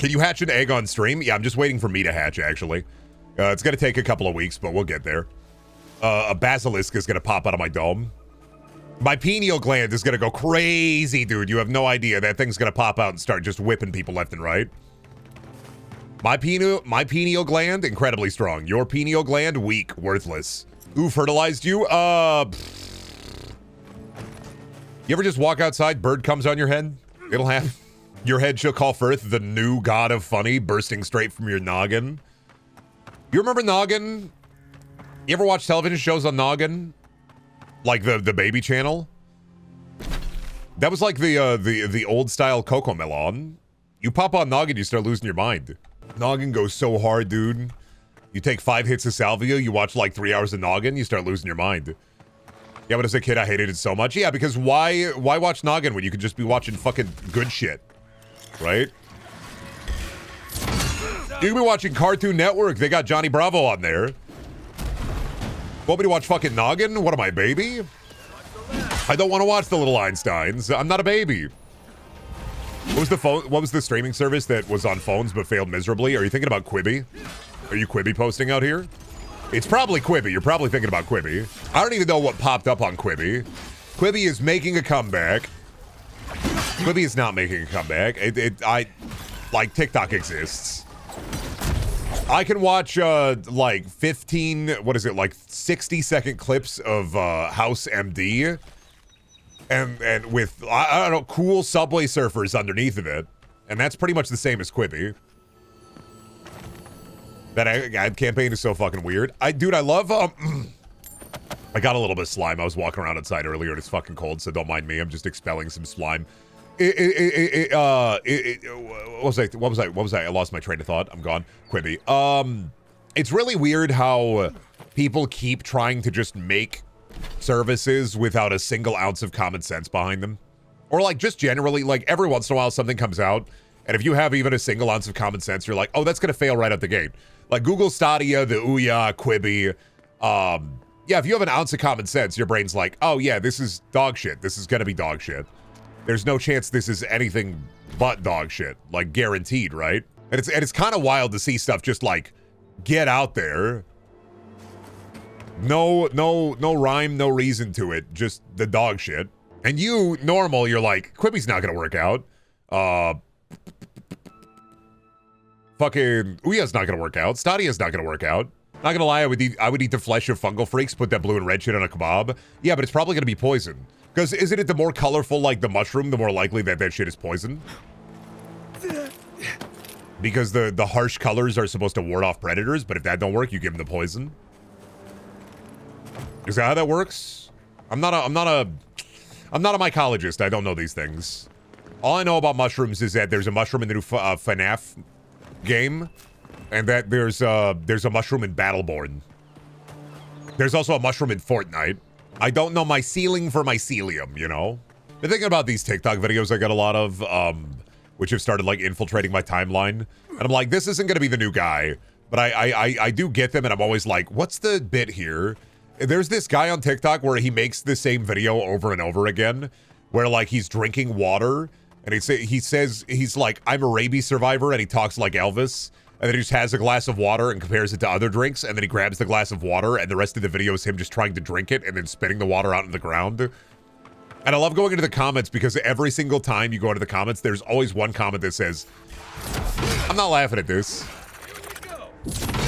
Can you hatch an egg on stream? Yeah, I'm just waiting for me to hatch, actually. It's going to take a couple of weeks, but we'll get there. A basilisk is going to pop out of my dome. My pineal gland is going to go crazy, dude. You have no idea. That thing's going to pop out and start just whipping people left and right. My pineal gland, incredibly strong. Your pineal gland, weak, worthless. Who fertilized you? You ever just walk outside, bird comes on your head? It'll happen. Your head shall call forth the new god of funny, bursting straight from your noggin. You remember Noggin? You ever watch television shows on Noggin? Like the baby channel? That was like the old style Coco Melon. You pop on Noggin, you start losing your mind. Noggin goes so hard, dude. You take 5 hits of salvia, you watch like 3 hours of Noggin, you start losing your mind. Yeah, but as a kid, I hated it so much. Yeah, because why watch Noggin when you could just be watching fucking good shit? Right? You can be watching Cartoon Network. They got Johnny Bravo on there. Want me to watch fucking Noggin? What am I, baby? I don't want to watch the little Einsteins. I'm not a baby. What was the streaming service that was on phones but failed miserably? Are you thinking about Quibi? Are you Quibi posting out here? It's probably Quibi. You're probably thinking about Quibi. I don't even know what popped up on Quibi. Quibi is making a comeback. Quibi is not making a comeback. Like TikTok exists. I can watch like 15, what is it, like 60-second clips of House MD and with I don't know, cool Subway Surfers underneath of it, and that's pretty much the same as Quibi. That ad campaign is so fucking weird. Dude, I love I got a little bit of slime. I was walking around outside earlier and it's fucking cold, so don't mind me. I'm just expelling some slime. What was I? I lost my train of thought. I'm gone. Quibi. It's really weird how people keep trying to just make services without a single ounce of common sense behind them. Or like just generally, like every once in a while something comes out, and if you have even a single ounce of common sense, you're like, oh, that's gonna fail right out the gate. Like Google Stadia, the Ouya, Quibi. Yeah, if you have an ounce of common sense, your brain's like, oh yeah, this is dog shit. This is gonna be dog shit. There's no chance this is anything but dog shit, like guaranteed, right? And it's kind of wild to see stuff just like get out there. No rhyme, no reason to it, just the dog shit. And you, normal, you're like, Quibi's not gonna work out. Fucking Ouya's not gonna work out. Stadia's not gonna work out. Not gonna lie, I would eat the flesh of fungal freaks, put that blue and red shit on a kebab. Yeah, but it's probably gonna be poison. Because isn't it the more colorful, like the mushroom, the more likely that that shit is poison? Because the harsh colors are supposed to ward off predators, but if that don't work, you give them the poison. Is that how that works? I'm not a mycologist. I don't know these things. All I know about mushrooms is that there's a mushroom in the new FNAF game, and that there's a mushroom in Battleborn. There's also a mushroom in Fortnite. I don't know my ceiling for mycelium, you know? Been thinking about these TikTok videos I got a lot of, which have started like infiltrating my timeline. And I'm like, this isn't gonna be the new guy. But I do get them, and I'm always like, what's the bit here? There's this guy on TikTok where he makes the same video over and over again, where like he's drinking water, and he says he's like, I'm a rabies survivor, and he talks like Elvis. And then he just has a glass of water and compares it to other drinks, and then he grabs the glass of water, and the rest of the video is him just trying to drink it and then spitting the water out on the ground. And I love going into the comments because every single time you go into the comments, there's always one comment that says, I'm not laughing at this.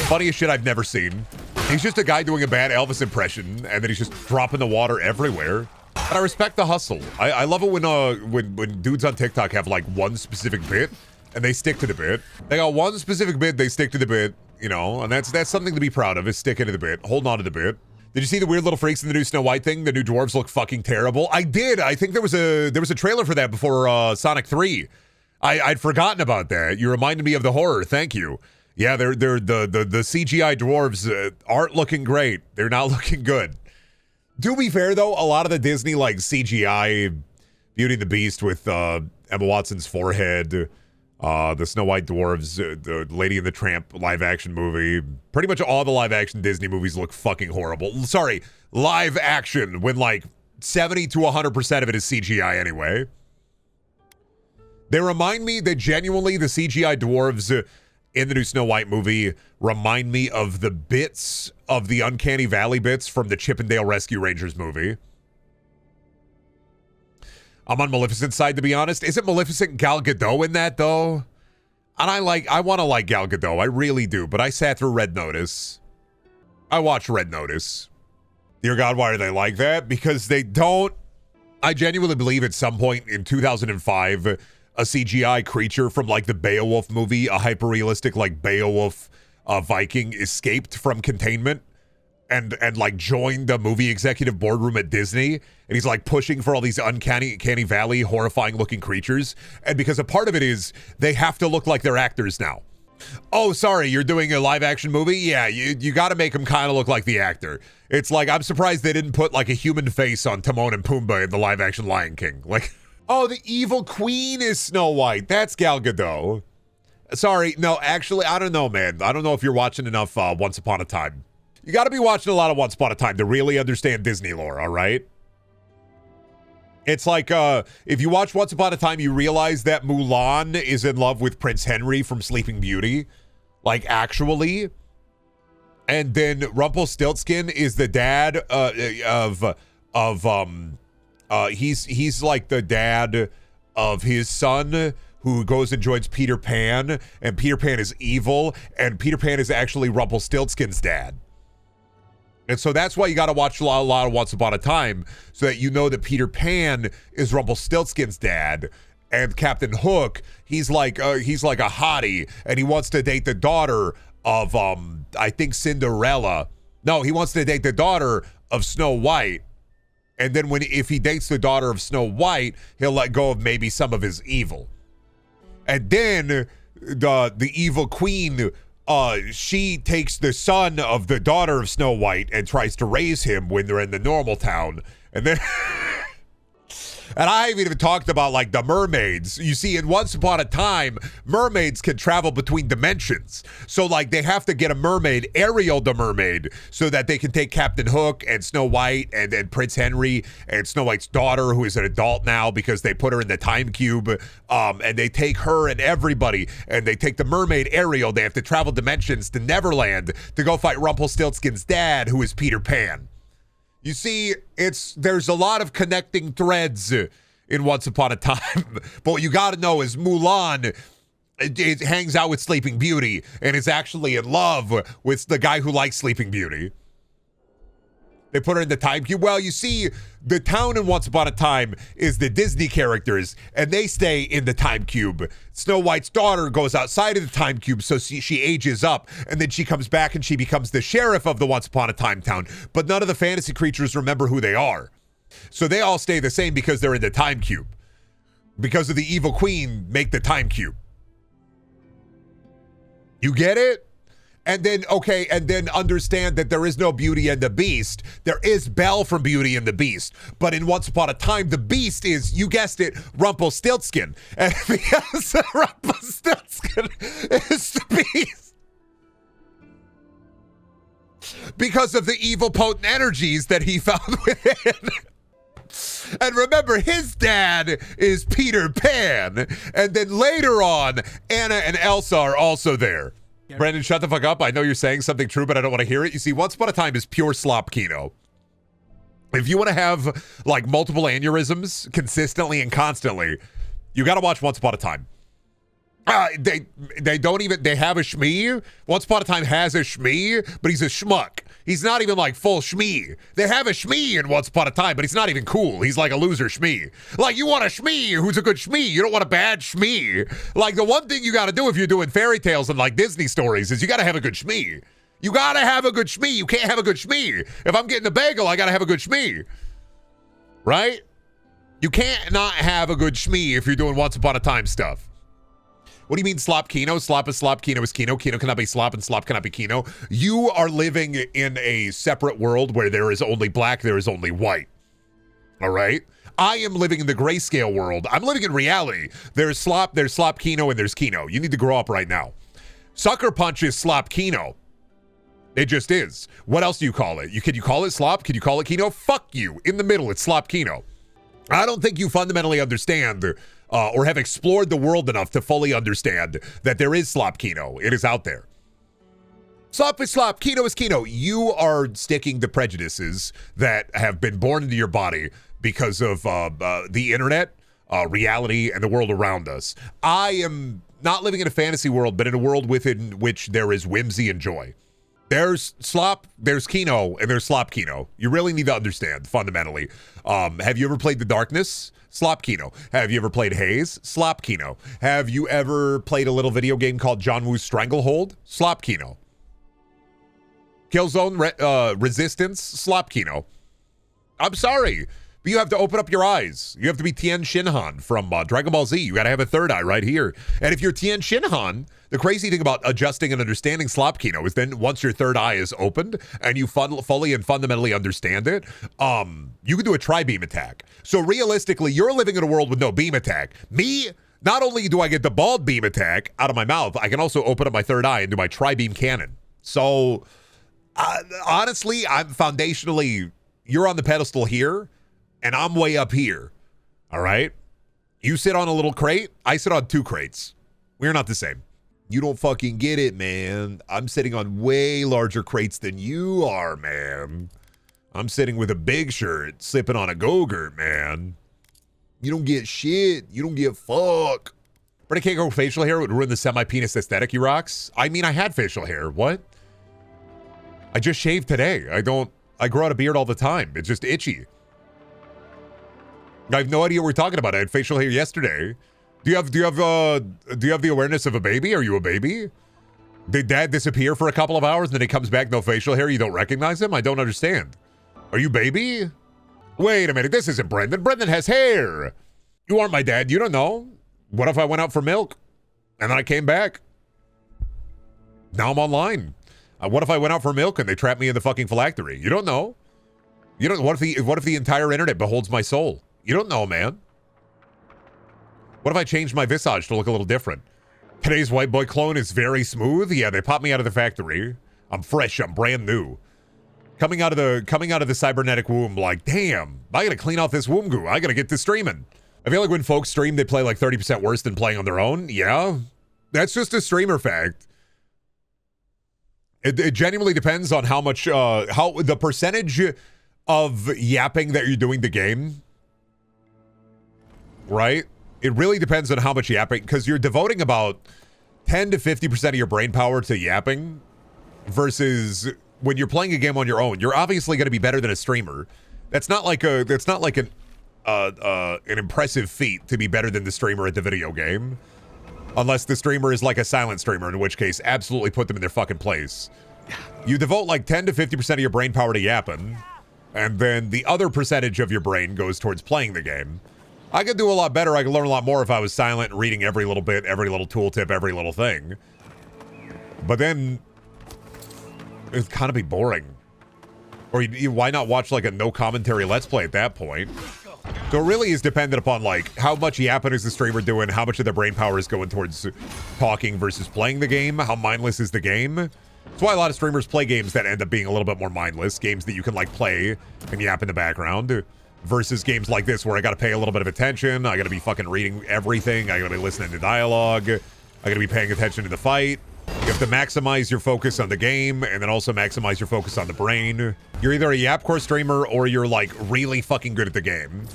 Funniest shit I've never seen. He's just a guy doing a bad Elvis impression, and then he's just dropping the water everywhere. But I respect the hustle. I love it when dudes on TikTok have like one specific bit, and they stick to the bit. They got one specific bit, they stick to the bit, you know, and that's something to be proud of, is sticking to the bit, holding on to the bit. Did you see the weird little freaks in the new Snow White thing? The new dwarves look fucking terrible. I did. I think there was a trailer for that before Sonic 3. I'd forgotten about that. You reminded me of the horror. Thank you. Yeah, they're the CGI dwarves aren't looking great. They're not looking good. To be fair though, a lot of the Disney like CGI Beauty and the Beast with Emma Watson's forehead, the Snow White dwarves, the Lady and the Tramp live action movie, pretty much all the live action Disney movies look fucking horrible. Sorry, live action, when like 70 to 100% of it is CGI anyway. They remind me that genuinely the CGI dwarves in the new Snow White movie remind me of the bits of the Uncanny Valley bits from the Chippendale Rescue Rangers movie. I'm on Maleficent's side, to be honest. Isn't Maleficent Gal Gadot in that, though? And I want to like Gal Gadot. I really do. But I sat through Red Notice. I watched Red Notice. Dear God, why are they like that? Because they don't... I genuinely believe at some point in 2005... a CGI creature from like the Beowulf movie, a hyper-realistic like Beowulf Viking escaped from containment and like joined the movie executive boardroom at Disney, and he's like pushing for all these uncanny valley horrifying looking creatures, and because a part of it is they have to look like they're actors now. Oh, sorry, you're doing a live action movie? Yeah, you got to make them kind of look like the actor. It's like, I'm surprised they didn't put like a human face on Timon and Pumbaa in the live action Lion King. Like, oh, the evil queen is Snow White. That's Gal Gadot. Sorry, no, actually, I don't know, man. I don't know if you're watching enough Once Upon a Time. You got to be watching a lot of Once Upon a Time to really understand Disney lore, all right? It's like, if you watch Once Upon a Time, you realize that Mulan is in love with Prince Henry from Sleeping Beauty. Like, actually. And then Rumpelstiltskin is the dad he's like the dad of his son who goes and joins Peter Pan, and Peter Pan is evil, and Peter Pan is actually Rumpelstiltskin's dad. And so that's why you got to watch a lot of Once Upon a Time, so that you know that Peter Pan is Rumpelstiltskin's dad, and Captain Hook, he's like a hottie, and he wants to date the daughter of I think Cinderella. No, he wants to date the daughter of Snow White. And then if he dates the daughter of Snow White, he'll let go of maybe some of his evil. And then the evil queen, she takes the son of the daughter of Snow White and tries to raise him when they're in the normal town. And then... And I haven't even talked about like the mermaids. You see, in Once Upon a Time, mermaids can travel between dimensions. So like they have to get a mermaid, Ariel the mermaid, so that they can take Captain Hook and Snow White and Prince Henry and Snow White's daughter, who is an adult now because they put her in the time cube. And they take her and everybody, and they take the mermaid Ariel. They have to travel dimensions to Neverland to go fight Rumpelstiltskin's dad, who is Peter Pan. You see, there's a lot of connecting threads in Once Upon a Time. But what you got to know is Mulan it hangs out with Sleeping Beauty and is actually in love with the guy who likes Sleeping Beauty. They put her in the time cube. Well, you see, the town in Once Upon a Time is the Disney characters, and they stay in the time cube. Snow White's daughter goes outside of the time cube, so she ages up, and then she comes back and she becomes the sheriff of the Once Upon a Time town. But none of the fantasy creatures remember who they are. So they all stay the same because they're in the time cube. Because of the evil queen, make the time cube. You get it? And then understand that there is no Beauty and the Beast. There is Belle from Beauty and the Beast. But in Once Upon a Time, the Beast is, you guessed it, Rumpelstiltskin. And because Rumpelstiltskin is the Beast. Because of the evil potent energies that he found within. And remember, his dad is Peter Pan. And then later on, Anna and Elsa are also there. Yeah. Brandon, shut the fuck up. I know you're saying something true, but I don't want to hear it. You see, Once Upon a Time is pure slop kino. If you want to have like multiple aneurysms consistently and constantly, you got to watch Once Upon a Time. They don't even, they have a shmee. Once Upon a Time has a shmee, but he's a schmuck. He's not even like full shmee. They have a shmee in Once Upon a Time, but he's not even cool. He's like a loser shmee. Like, you want a shmee who's a good shmee. You don't want a bad shmee. Like, the one thing you got to do if you're doing fairy tales and like Disney stories is you got to have a good shmee. You got to have a good shmee. You can't have a good shmee. If I'm getting a bagel, I got to have a good shmee. Right? You can't not have a good shmee if you're doing Once Upon a Time stuff. What do you mean slop kino? Slop is slop, kino is kino. Kino cannot be slop, and slop cannot be kino. You are living in a separate world where there is only black, there is only white. All right? I am living in the grayscale world. I'm living in reality. There's slop kino, and there's kino. You need to grow up right now. Sucker Punch is slop kino. It just is. What else do you call it? Can you call it slop? Can you call it kino? Fuck you. In the middle, it's slop kino. I don't think you fundamentally understand or have explored the world enough to fully understand that there is slop Kino. It is out there. Slop is slop, Kino is Kino. You are sticking to prejudices that have been born into your body because of the internet, reality, and the world around us. I am not living in a fantasy world, but in a world within which there is whimsy and joy. There's slop, there's Kino, and there's slop Kino. You really need to understand, fundamentally. Have you ever played The Darkness? Slop Kino. Have you ever played Haze? Slop Kino. Have you ever played a little video game called John Woo's Stranglehold? Slop Kino. Killzone Resistance? Slop Kino. I'm sorry, but you have to open up your eyes. You have to be Tien Shinhan from Dragon Ball Z. You got to have a third eye right here. And if you're Tien Shinhan, the crazy thing about adjusting and understanding slop Kino is then once your third eye is opened and you fully and fundamentally understand it, you can do a tri-beam attack. So realistically, you're living in a world with no beam attack. Me, not only do I get the bald beam attack out of my mouth, I can also open up my third eye and do my tri-beam cannon. So honestly, I'm foundationally, you're on the pedestal here and I'm way up here. All right. You sit on a little crate. I sit on 2 crates. We're not the same. You don't fucking get it, man. I'm sitting on way larger crates than you are, man. I'm sitting with a big shirt, sipping on a Go-Gurt, man. You don't get shit. You don't get fuck. But I can't grow facial hair. It would ruin the semi-penis aesthetic, you rocks. I mean, I had facial hair. What? I just shaved today. I grow out a beard all the time. It's just itchy. I have no idea what we're talking about. I had facial hair yesterday. Do you have the awareness of a baby? Are you a baby? Did dad disappear for a couple of hours and then he comes back, no facial hair? You don't recognize him? I don't understand. Are you baby? Wait a minute. This isn't Brendan. Brendan has hair. You aren't my dad. You don't know. What if I went out for milk and then I came back? Now I'm online. What if I went out for milk and they trapped me in the fucking phylactery? You don't know. You don't. What if the entire internet beholds my soul? You don't know, man. What if I changed my visage to look a little different? Today's white boy clone is very smooth. Yeah, they popped me out of the factory. I'm fresh. I'm brand new. Coming out of the cybernetic womb, like, damn, I gotta clean off this womb goo. I gotta get this streaming. I feel like when folks stream, they play like 30% worse than playing on their own. Yeah, that's just a streamer fact. It genuinely depends on how much, how the percentage of yapping that you're doing the game, right? It really depends on how much yapping, because you're devoting about 10 to 50% of your brain power to yapping versus when you're playing a game on your own. You're obviously going to be better than a streamer. That's not like an impressive feat to be better than the streamer at the video game. Unless the streamer is like a silent streamer, in which case, absolutely put them in their fucking place. You devote like 10 to 50% of your brain power to yapping, and then the other percentage of your brain goes towards playing the game. I could do a lot better. I could learn a lot more if I was silent and reading every little bit, every little tooltip, every little thing. But then it'd kind of be boring. Or why not watch like a no commentary let's play at that point? So it really is dependent upon like how much yapping is the streamer doing, how much of their brain power is going towards talking versus playing the game, how mindless is the game. That's why a lot of streamers play games that end up being a little bit more mindless, games that you can like play and yap in the background, versus games like this where I gotta pay a little bit of attention, I gotta be fucking reading everything, I gotta be listening to dialogue, I gotta be paying attention to the fight. You have to maximize your focus on the game and then also maximize your focus on the brain. You're either a Yapcore streamer or you're like really fucking good at the game.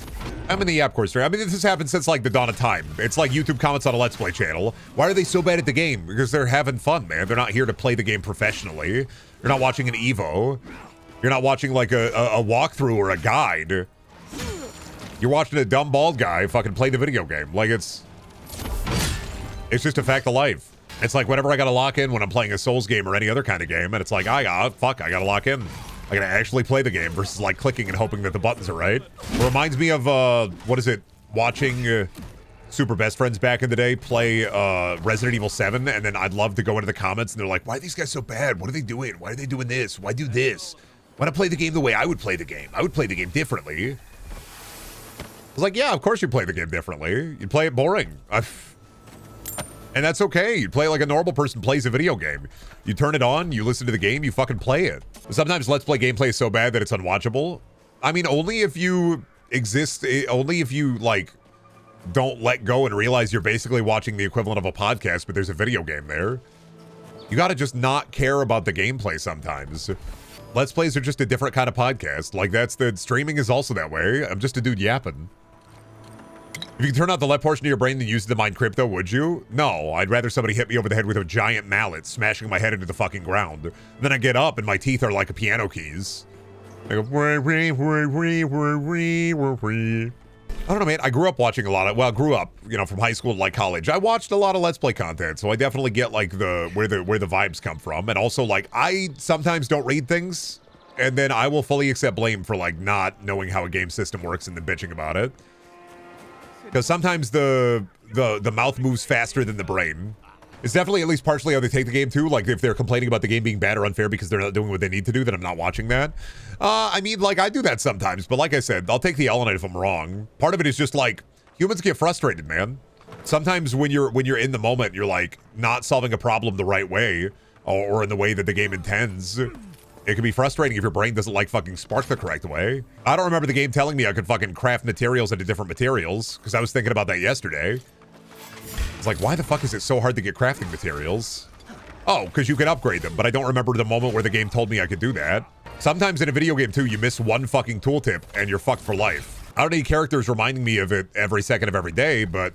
I'm in the Yapcore streamer. I mean, this has happened since like the dawn of time. It's like YouTube comments on a Let's Play channel. Why are they so bad at the game? Because they're having fun, man. They're not here to play the game professionally. You're not watching an Evo. You're not watching like a walkthrough or a guide. You're watching a dumb bald guy fucking play the video game. Like it's just a fact of life. It's like whenever I gotta lock in when I'm playing a Souls game or any other kind of game, and it's like, I gotta lock in. I gotta actually play the game versus like clicking and hoping that the buttons are right. It reminds me of, what is it? Watching Super Best Friends back in the day play Resident Evil 7, and then I'd love to go into the comments and they're like, why are these guys so bad? What are they doing? Why are they doing this? Why do this? Why not play the game the way I would play the game? I would play the game differently. I was like, yeah, of course you play the game differently. You play it boring. And that's okay. You play like a normal person plays a video game. You turn it on, you listen to the game, you fucking play it. Sometimes Let's Play gameplay is so bad that it's unwatchable. I mean, only if you exist, only if you like don't let go and realize you're basically watching the equivalent of a podcast, but there's a video game there. You gotta just not care about the gameplay sometimes. Let's Plays are just a different kind of podcast. Like, streaming is also that way. I'm just a dude yapping. If you can turn out the left portion of your brain and use it to mine crypto, would you? No, I'd rather somebody hit me over the head with a giant mallet, smashing my head into the fucking ground. Then I get up and my teeth are like a piano keys. I go, I don't know, man. I grew up watching a lot of, well, grew up, you know, from high school to like college. I watched a lot of Let's Play content, so I definitely get like where the vibes come from. And also, like, I sometimes don't read things, and then I will fully accept blame for like not knowing how a game system works and then bitching about it. Because sometimes the mouth moves faster than the brain. It's definitely at least partially how they take the game too. Like if they're complaining about the game being bad or unfair because they're not doing what they need to do, then I'm not watching that. I mean, like I do that sometimes, but like I said, I'll take the L on it if I'm wrong. Part of it is just like humans get frustrated, man. Sometimes when you're in the moment, you're like not solving a problem the right way or in the way that the game intends. It can be frustrating if your brain doesn't like fucking spark the correct way. I don't remember the game telling me I could fucking craft materials into different materials because I was thinking about that yesterday. It's like, why the fuck is it so hard to get crafting materials? Oh, because you can upgrade them, but I don't remember the moment where the game told me I could do that. Sometimes in a video game too, you miss one fucking tooltip and you're fucked for life. I don't need characters reminding me of it every second of every day, but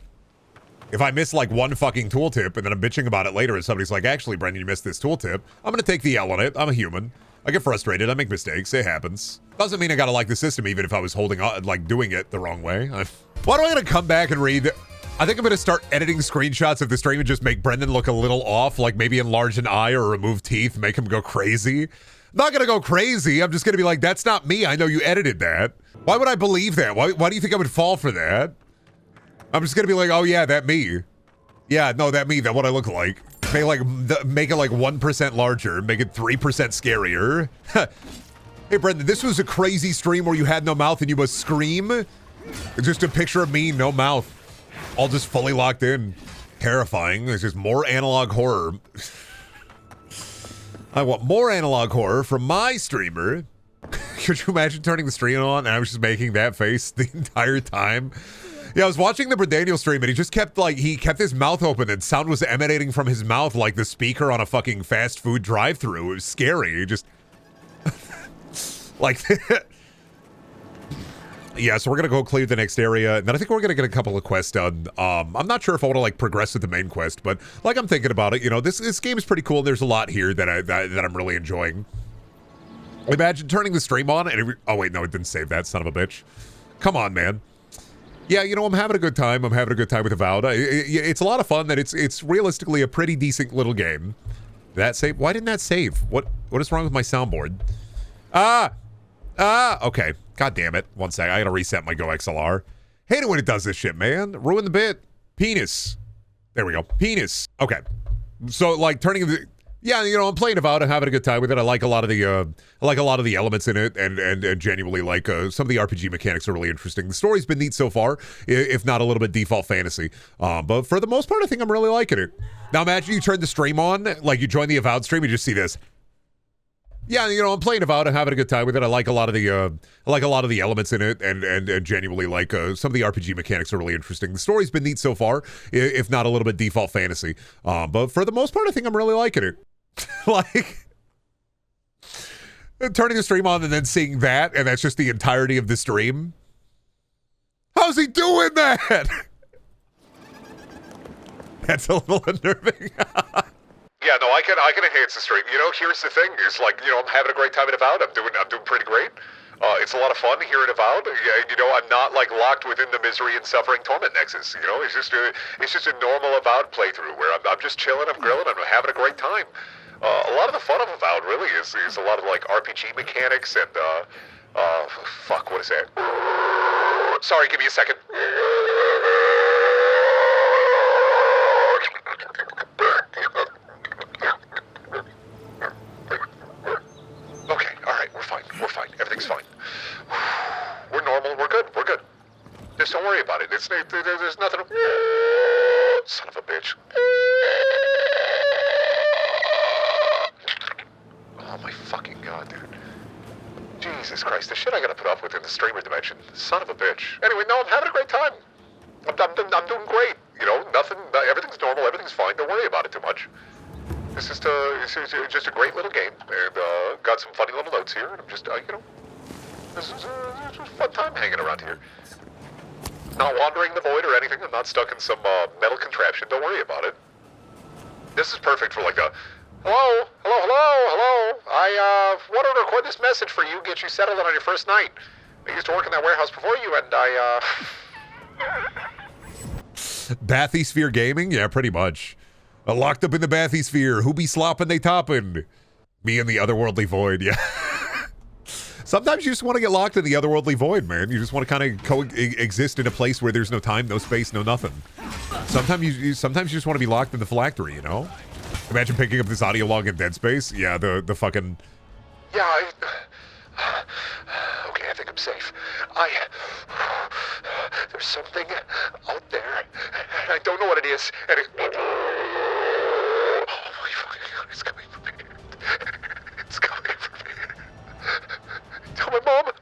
if I miss like one fucking tooltip and then I'm bitching about it later and somebody's like, actually, Brendan, you missed this tooltip, I'm gonna take the L on it. I'm a human. I get frustrated. I make mistakes. It happens. Doesn't mean I gotta like the system even if I was holding on, like doing it the wrong way. Why do I gotta come back and read? I think I'm gonna start editing screenshots of the stream and just make Brendan look a little off, like maybe enlarge an eye or remove teeth, make him go crazy. I'm not gonna go crazy. I'm just gonna be like, that's not me. I know you edited that. Why would I believe that? Why do you think I would fall for that? I'm just gonna be like, oh yeah, that me. Yeah, no, that me, that what I look like. Make it like 1% larger, make it 3% scarier. Hey, Brendan, this was a crazy stream where you had no mouth and you must scream. It's just a picture of me, no mouth. All just fully locked in. Terrifying. There's just more analog horror. I want more analog horror from my streamer. Could you imagine turning the stream on and I was just making that face the entire time? Yeah, I was watching the Brendaniel stream and he just kept his mouth open and sound was emanating from his mouth like the speaker on a fucking fast food drive-thru. It was scary. It just like yeah, so we're gonna go clear the next area, and then I think we're gonna get a couple of quests done. I'm not sure if I want to like progress with the main quest, but like I'm thinking about it. You know, this game is pretty cool. There's a lot here that I'm really enjoying. Imagine turning the stream on and oh wait, no, it didn't save that, son of a bitch. Come on, man. Yeah, you know, I'm having a good time. I'm having a good time with Avowed. It's a lot of fun. That it's realistically a pretty decent little game. That save? Why didn't that save? What is wrong with my soundboard? Okay. God damn it. One sec. I gotta reset my Go XLR. Hate it when it does this shit, man. Ruin the bit. Penis. There we go. Penis. Okay. So like turning the. Yeah, you know, I'm playing Avowed and having a good time with it. I like a lot of the elements in it, and genuinely like some of the RPG mechanics are really interesting. The story's been neat so far, if not a little bit default fantasy. But for the most part, I think I'm really liking it. Now imagine you turn the stream on, like you join the Avowed stream, you just see this. Yeah, you know, I'm playing Avowed and having a good time with it. I like a lot of the elements in it, and genuinely like some of the RPG mechanics are really interesting. The story's been neat so far, if not a little bit default fantasy. But for the most part, I think I'm really liking it. Like turning the stream on and then seeing that, and that's just the entirety of the stream. How's he doing that? That's a little unnerving. Yeah, no, I can enhance the stream. You know, here's the thing: is like, you know, I'm having a great time at Avowed. I'm doing pretty great. It's a lot of fun here at Avowed. You know, I'm not like locked within the misery and suffering torment nexus. You know, it's just a normal Avowed playthrough where I'm just chilling, I'm grilling, I'm having a great time. A lot of the fun of Avowed really is a lot of like RPG mechanics and fuck, what is that? Sorry, give me a second. Okay, alright, we're fine, everything's fine. We're normal, we're good. Just don't worry about it, there's nothing. Son of a bitch. Oh my fucking god, dude. Jesus Christ, the shit I gotta put up with in the streamer dimension. Son of a bitch. Anyway, no, I'm having a great time. I'm doing great. You know, everything's normal, everything's fine. Don't worry about it too much. It's just a great little game, and got some funny little notes here, and I'm just, you know, this is a fun time hanging around here. Not wandering the void or anything. I'm not stuck in some metal contraption. Don't worry about it. This is perfect for like a, hello. I wanted to record this message for you, get you settled in on your first night. I used to work in that warehouse before you, and I Bathysphere Gaming? Yeah, pretty much. Locked up in the Bathysphere. Who be slopping, they topping? Me and the otherworldly void, yeah. Sometimes you just want to get locked in the otherworldly void, man. You just want to kind of coexist in a place where there's no time, no space, no nothing. Sometimes you just want to be locked in the phylactery, you know? Imagine picking up this audio log in Dead Space. Yeah, the fucking... Yeah, okay, I think I'm safe. There's something out there. I don't know what it is. And it... Oh my fucking God, it's coming for me. It's coming for me. Tell my mom.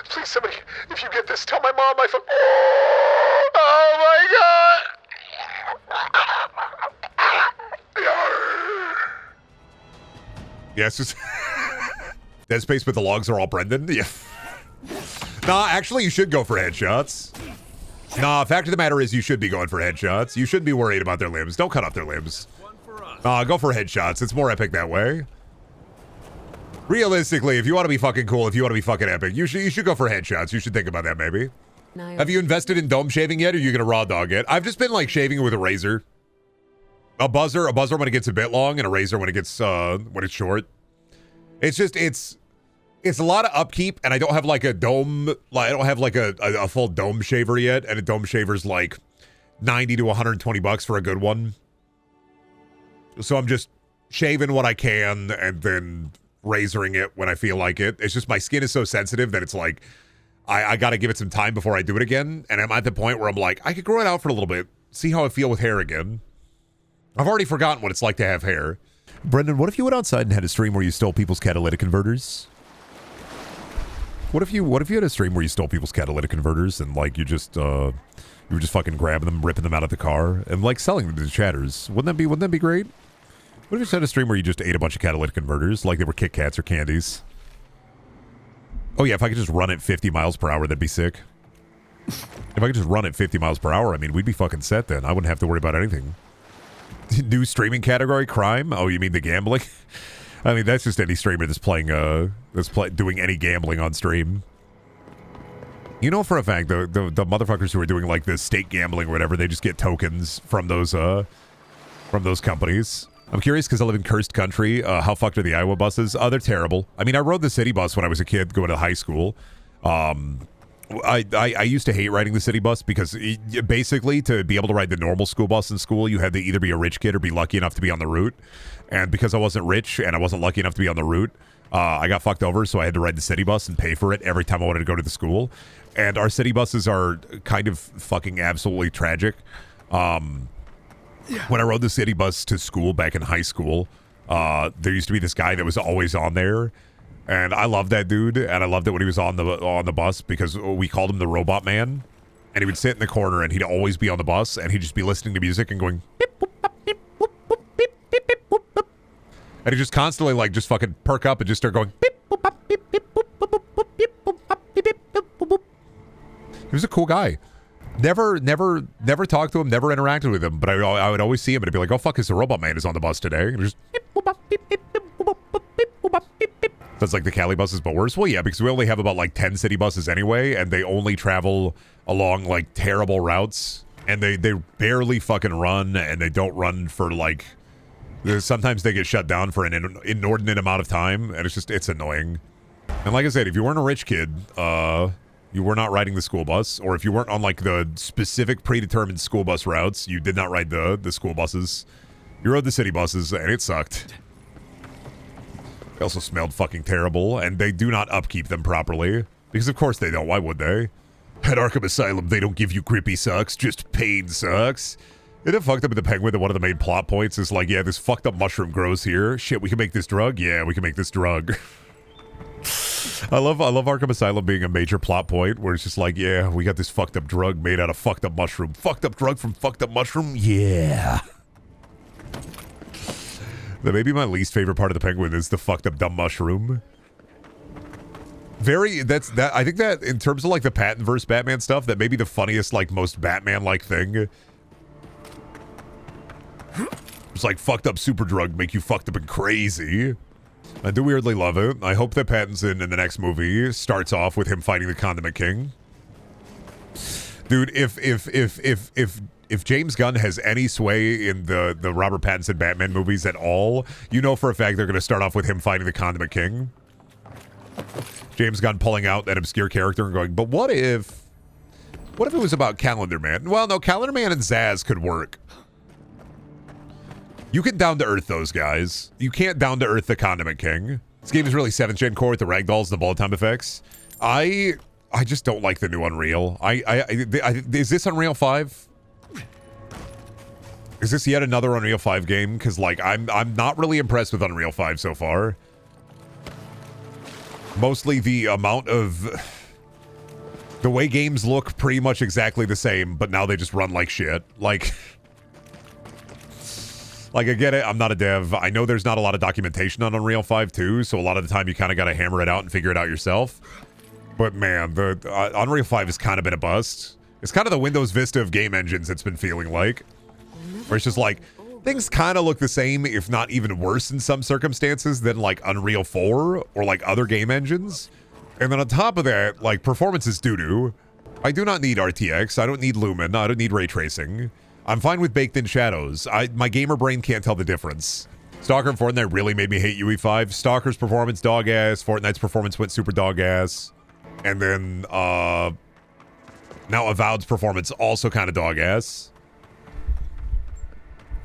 Please, somebody, if you get this, tell my mom I found... Oh my God. Yeah, it's just... Dead Space, but the logs are all Brendan? Yeah. Nah, actually, you should go for headshots. Nah, fact of the matter is you should be going for headshots. You shouldn't be worried about their limbs. Don't cut off their limbs. Go for headshots. It's more epic that way. Realistically, if you want to be fucking cool, if you want to be fucking epic, you should go for headshots. You should think about that, maybe. No. Have you invested in dome shaving yet, or are you going to raw dog it? I've just been, like, shaving it with a razor. A buzzer when it gets a bit long, and a razor when it gets, when it's short. It's just, it's a lot of upkeep, and I don't have like a dome, I don't have like a full dome shaver yet, and a dome shaver's like 90 to 120 bucks for a good one. So I'm just shaving what I can and then razoring it when I feel like it. It's just my skin is so sensitive that it's like, I gotta give it some time before I do it again, and I'm at the point where I'm like, I could grow it out for a little bit, see how I feel with hair again. I've already forgotten what it's like to have hair. Brendan, what if you went outside and had a stream where you stole people's catalytic converters? What if you had a stream where you stole people's catalytic converters and like you were just fucking grabbing them, ripping them out of the car, and like selling them to the chatters? Wouldn't that be great? What if you just had a stream where you just ate a bunch of catalytic converters, like they were Kit Kats or candies? Oh yeah, if I could just run at 50 miles per hour, that'd be sick. If I could just run at 50 miles per hour, I mean, we'd be fucking set then. I wouldn't have to worry about anything. New streaming category, crime? Oh, you mean the gambling? I mean, that's just any streamer that's doing any gambling on stream. You know for a fact, the motherfuckers who are doing like the state gambling or whatever, they just get tokens from those companies. I'm curious because I live in cursed country. How fucked are the Iowa buses? Oh, they're terrible. I mean, I rode the city bus when I was a kid going to high school. I used to hate riding the city bus because basically to be able to ride the normal school bus in school, you had to either be a rich kid or be lucky enough to be on the route. And because I wasn't rich and I wasn't lucky enough to be on the route, I got fucked over, so I had to ride the city bus and pay for it every time I wanted to go to the school. And our city buses are kind of fucking absolutely tragic. When I rode the city bus to school back in high school, there used to be this guy that was always on there. And I loved that dude, and I loved it when he was on the bus because we called him the Robot Man. And he would sit in the corner, and he'd always be on the bus, and he'd just be listening to music and going beep, boop, bop, beep, boop, boop, beep, beep, beep, boop, boop. And he'd just constantly like just fucking perk up and just start going beep, boop, bop, beep, beep, boop, boop, boop, boop, beep, boop, bop, beep, beep, boop, boop, boop. He was a cool guy. Never talked to him, never interacted with him, but I would always see him and I'd be like, oh fuck, the Robot Man is on the bus today. And just beep, boop, bop, beep, beep, beep, boop, boop, beep, boop, bop, beep, beep. That's like the Cali buses, but worse. Well, yeah, because we only have about like 10 city buses anyway, and they only travel along like terrible routes, and they barely fucking run, and they don't run for like, sometimes they get shut down for an inordinate amount of time, and it's annoying. And like I said, if you weren't a rich kid, you were not riding the school bus, or if you weren't on like the specific predetermined school bus routes, you did not ride the school buses. You rode the city buses, and it sucked. They also smelled fucking terrible, and they do not upkeep them properly. Because of course they don't, why would they? At Arkham Asylum, they don't give you grippy sucks, just pain sucks. Isn't it fucked up in the Penguin that one of the main plot points is like, yeah, this fucked up mushroom grows here. Shit, we can make this drug? Yeah, we can make this drug. I love Arkham Asylum being a major plot point where it's just like, yeah, we got this fucked up drug made out of fucked up mushroom. Fucked up drug from fucked up mushroom? Yeah. That may be my least favorite part of the Penguin is the fucked up dumb mushroom. I think that in terms of like the Pattinverse Batman stuff, that may be the funniest, like most Batman-like thing. It's like fucked up super drug make you fucked up and crazy. I do weirdly love it. I hope that Pattinson in the next movie starts off with him fighting the Condiment King. Dude, if James Gunn has any sway in the Robert Pattinson Batman movies at all, you know for a fact they're going to start off with him fighting the Condiment King. James Gunn pulling out that obscure character and going, but what if it was about Calendar Man? Well, no, Calendar Man and Zsasz could work. You can down-to-earth those guys. You can't down-to-earth the Condiment King. This game is really 7th gen core with the ragdolls and the bullet time effects. I just don't like the new Unreal. Is this Unreal 5? Is this yet another Unreal 5 game? Because, like, I'm not really impressed with Unreal 5 so far. Mostly the amount of... The way games look pretty much exactly the same, but now they just run like shit. Like, I get it. I'm not a dev. I know there's not a lot of documentation on Unreal 5 too, so a lot of the time you kind of got to hammer it out and figure it out yourself. But man, the Unreal 5 has kind of been a bust. It's kind of the Windows Vista of game engines it's been feeling like. Where it's just like, things kind of look the same, if not even worse in some circumstances than like Unreal 4 or like other game engines. And then on top of that, like performance is doo-doo. I do not need RTX. I don't need Lumen. I don't need ray tracing. I'm fine with baked in shadows. My gamer brain can't tell the difference. Stalker and Fortnite really made me hate UE5. Stalker's performance dog ass. Fortnite's performance went super dog ass. And then now Avowed's performance also kind of dog ass.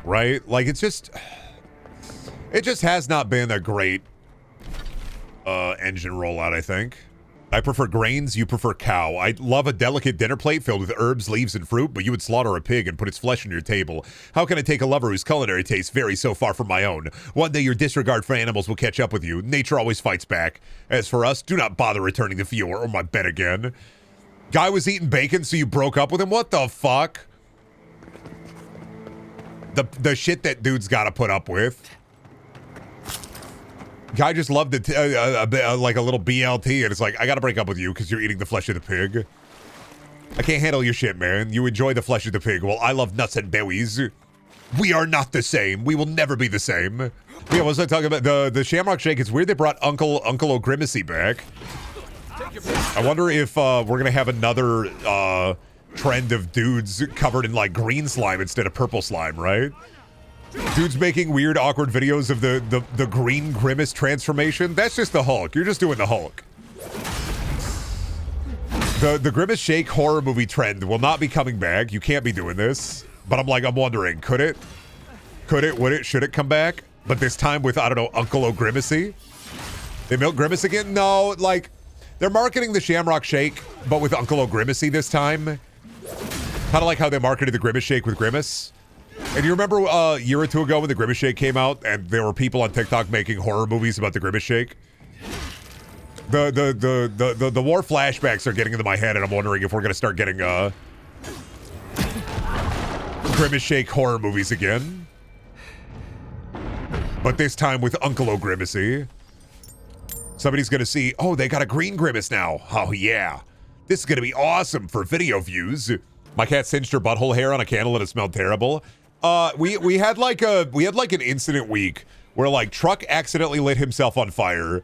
Right? Like it just has not been a great engine rollout, I think. I prefer grains, you prefer cow. I love a delicate dinner plate filled with herbs, leaves, and fruit, but you would slaughter a pig and put its flesh on your table. How can I take a lover whose culinary tastes vary so far from my own? One day your disregard for animals will catch up with you. Nature always fights back. As for us, do not bother returning the Fior or my bed again. Guy was eating bacon, so you broke up with him? What the fuck? The shit that dude's gotta put up with. Guy just loved it, like a little BLT, and it's like, I gotta break up with you because you're eating the flesh of the pig. I can't handle your shit, man. You enjoy the flesh of the pig. Well, I love nuts and berries. We are not the same. We will never be the same. Yeah, what was I talking about? The Shamrock Shake. It's weird they brought Uncle O'Grimacy back. I wonder if we're gonna have another trend of dudes covered in like green slime instead of purple slime, right? Dudes making weird, awkward videos of the green grimace transformation. That's just the Hulk. You're just doing the Hulk. The Grimace Shake horror movie trend will not be coming back. You can't be doing this. But I'm wondering, could it? Would it? Should it come back? But this time with, I don't know, Uncle O'Grimacy? They milk Grimace again? No, like, they're marketing the Shamrock Shake, but with Uncle O'Grimacy this time. Kind of like how they marketed the Grimace Shake with Grimace. And you remember a year or two ago when the Grimace Shake came out and there were people on TikTok making horror movies about the Grimace Shake? The war flashbacks are getting into my head, and I'm wondering if we're going to start getting Grimace Shake horror movies again. But this time with Uncle O'Grimacy. Somebody's going to see, oh, they got a green Grimace now. Oh, yeah. This is going to be awesome for video views. My cat singed her butthole hair on a candle and it smelled terrible. We had like an incident week where like Truck accidentally lit himself on fire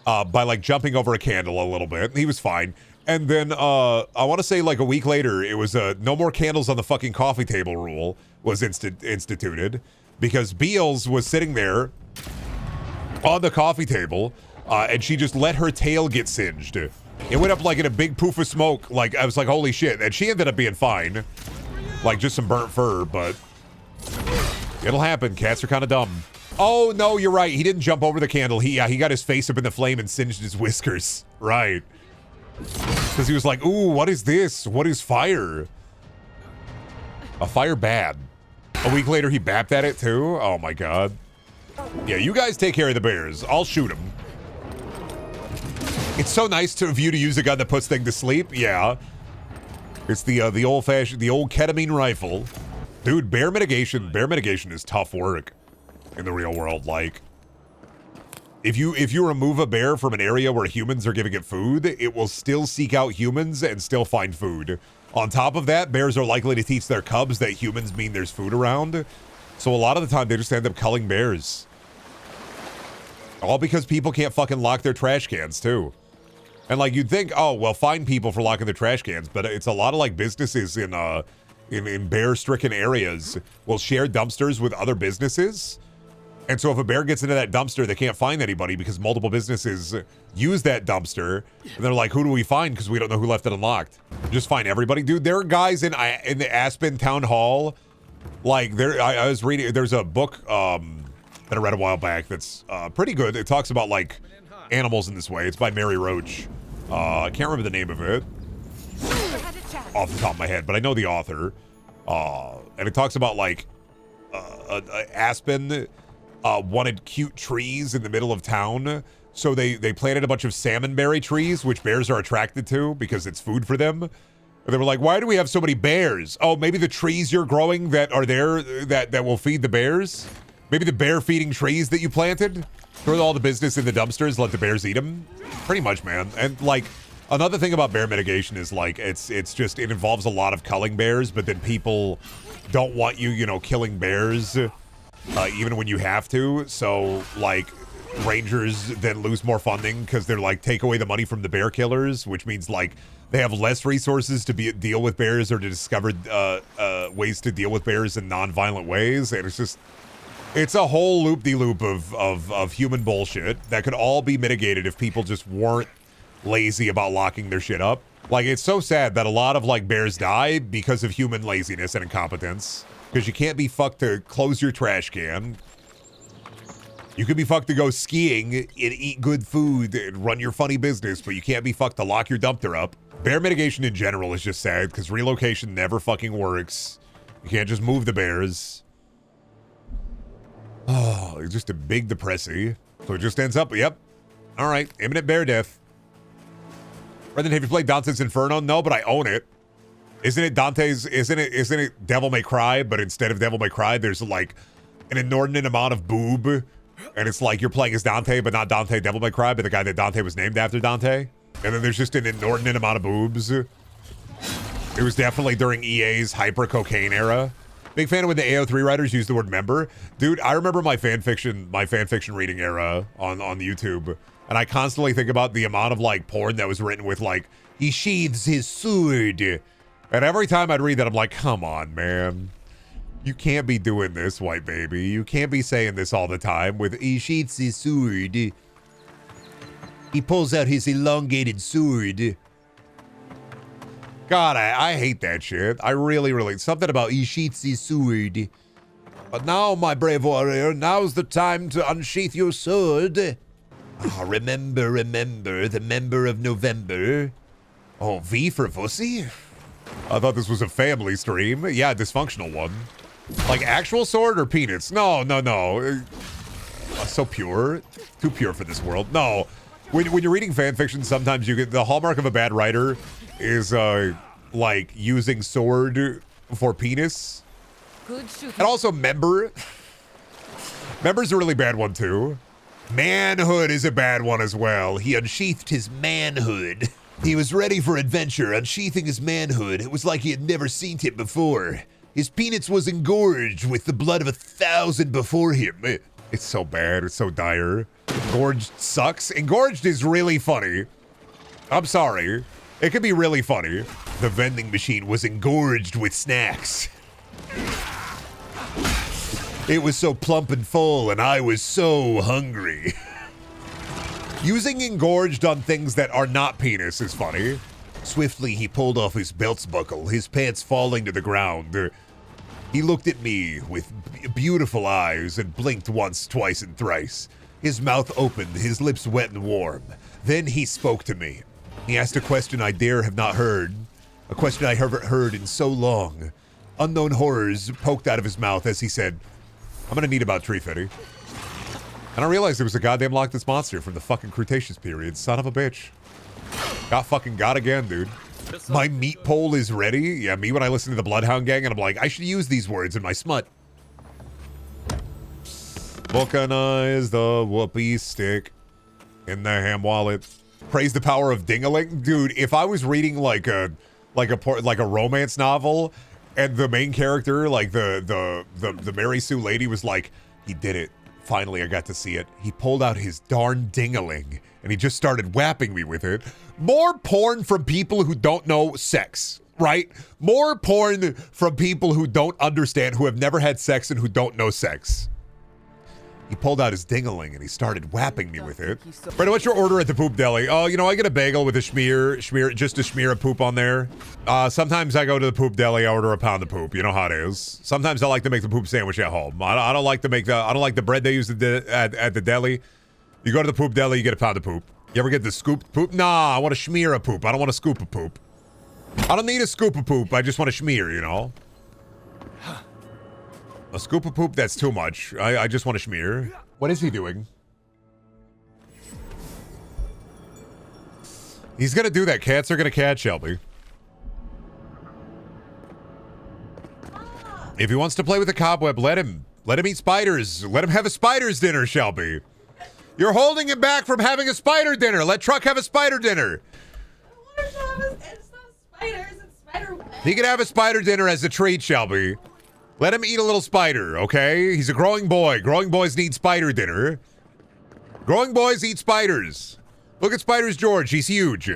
by like jumping over a candle a little bit. He was fine. And then I want to say like a week later, it was no more candles on the fucking coffee table rule was instituted because Beals was sitting there on the coffee table and she just let her tail get singed. It went up like in a big poof of smoke. Like, I was like, holy shit. And she ended up being fine. Like, just some burnt fur, but it'll happen. Cats are kind of dumb. Oh, no, you're right. He didn't jump over the candle. He got his face up in the flame and singed his whiskers. Right. Because he was like, ooh, what is this? What is fire? A fire bad. A week later, he bapped at it, too? Oh, my God. Yeah, you guys take care of the bears. I'll shoot them. It's so nice of you to use a gun that puts things to sleep. Yeah. It's the old-fashioned, the old ketamine rifle. Dude, bear mitigation is tough work in the real world. Like, if you remove a bear from an area where humans are giving it food, it will still seek out humans and still find food. On top of that, bears are likely to teach their cubs that humans mean there's food around. So a lot of the time, they just end up culling bears. All because people can't fucking lock their trash cans, too. And, like, you'd think, oh, well, fine people for locking their trash cans, but it's a lot of, like, businesses in bear-stricken areas will share dumpsters with other businesses. And so if a bear gets into that dumpster, they can't find anybody because multiple businesses use that dumpster. And they're like, who do we find? Because we don't know who left it unlocked. Just find everybody. Dude, there are guys in the Aspen Town Hall. Like, I was reading, there's a book that I read a while back that's pretty good. It talks about, like, animals in this way. It's by Mary Roach. I can't remember the name of it off the top of my head, but I know the author. And it talks about, like, Aspen wanted cute trees in the middle of town, so they planted a bunch of salmonberry trees, which bears are attracted to because it's food for them. And they were like, why do we have so many bears? Oh, maybe the trees you're growing that are there that will feed the bears? Maybe the bear feeding trees that you planted? Throw all the business in the dumpsters, let the bears eat them? Pretty much, man. And, like, another thing about bear mitigation is, like, it involves a lot of culling bears, but then people don't want you know, killing bears even when you have to. So, like, rangers then lose more funding because they're like, take away the money from the bear killers, which means, like, they have less resources to deal with bears or to discover ways to deal with bears in non-violent ways. And it's a whole loop-de-loop of human bullshit that could all be mitigated if people just weren't lazy about locking their shit up. Like, it's so sad that a lot of, like, bears die because of human laziness and incompetence. Because you can't be fucked to close your trash can. You can be fucked to go skiing and eat good food and run your funny business, but you can't be fucked to lock your dumpster up. Bear mitigation in general is just sad because relocation never fucking works. You can't just move the bears. Oh, it's just a big depressy. So it just ends up, yep. All right, imminent bear death. Brendan, have you played Dante's Inferno? No, but I own it. Isn't it Devil May Cry, but instead of Devil May Cry, there's like an inordinate amount of boob. And it's like you're playing as Dante, but not Dante Devil May Cry, but the guy that Dante was named after Dante. And then there's just an inordinate amount of boobs. It was definitely during EA's hyper-cocaine era. Big fan of when the AO3 writers use the word member. Dude, I remember my fanfiction reading era on YouTube. And I constantly think about the amount of, like, porn that was written with, like, he sheathes his sword. And every time I'd read that, I'm like, come on, man. You can't be doing this, white baby. You can't be saying this all the time with, he sheathes his sword. He pulls out his elongated sword. God, I hate that shit. I really, something about he sheathes his sword. But now, my brave warrior, now's the time to unsheath your sword. Oh, remember, the member of November. Oh, V for Vussy? I thought this was a family stream. Yeah, dysfunctional one. Like actual sword or penis? No. So pure. Too pure for this world. No. When you're reading fan fiction, sometimes you get the hallmark of a bad writer is like using sword for penis. Good shooting. And also member. Member's a really bad one too. Manhood is a bad one as well. He unsheathed his manhood. He was ready for adventure, unsheathing his manhood. It was like he had never seen it before. His penis was engorged with the blood of 1,000 before him. It's so bad. It's so dire. Engorged sucks. Engorged is really funny. I'm sorry. It could be really funny. The vending machine was engorged with snacks. It was so plump and full, and I was so hungry. Using engorged on things that are not penis is funny. Swiftly, he pulled off his belt's buckle, his pants falling to the ground. He looked at me with beautiful eyes and blinked once, twice, and thrice. His mouth opened, his lips wet and warm. Then he spoke to me. He asked a question I dare have not heard, a question I haven't heard in so long. Unknown horrors poked out of his mouth as he said, I'm gonna need about tree fitty. And I realized it was a goddamn Loch Ness monster from the fucking Cretaceous period, son of a bitch. Got again, dude. My meat pole is ready. Yeah, me when I listen to the Bloodhound Gang and I'm like, I should use these words in my smut. Vulcanize the whoopee stick in the ham wallet. Praise the power of ding-a-ling. Dude, if I was reading like a romance novel and the main character, like the Mary Sue lady was like, he did it. Finally, I got to see it. He pulled out his darn ding-a-ling and he just started whapping me with it. More porn from people who don't know sex, right? More porn from people who don't understand, who have never had sex and who don't know sex. He pulled out his ding-a-ling and he started whapping me with it. Brandon, what's your order at the poop deli? Oh, you know, I get a bagel with a just a smear of poop on there. Sometimes I go to the poop deli, I order a pound of poop. You know how it is. Sometimes I like to make the poop sandwich at home. I don't like the bread they use at the deli. You go to the poop deli, you get a pound of poop. You ever get the scooped poop? Nah, I want a smear of poop. I don't want a scoop of poop. I don't need a scoop of poop. I just want a smear, you know? A scoop of poop, that's too much. I just want a smear. What is he doing? He's gonna do that. Cats are gonna cat, Shelby. If he wants to play with a cobweb, let him. Let him eat spiders. Let him have a spider's dinner, Shelby. You're holding him back from having a spider dinner. Let Truck have a spider dinner. It's not spiders, it's spider web. He can have a spider dinner as a treat, Shelby. Let him eat a little spider, okay? He's a growing boy. Growing boys need spider dinner. Growing boys eat spiders. Look at Spiders George. He's huge.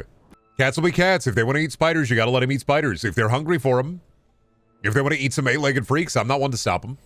Cats will be cats. If they want to eat spiders, you got to let them eat spiders. If they're hungry for them. If they want to eat some eight-legged freaks, I'm not one to stop them.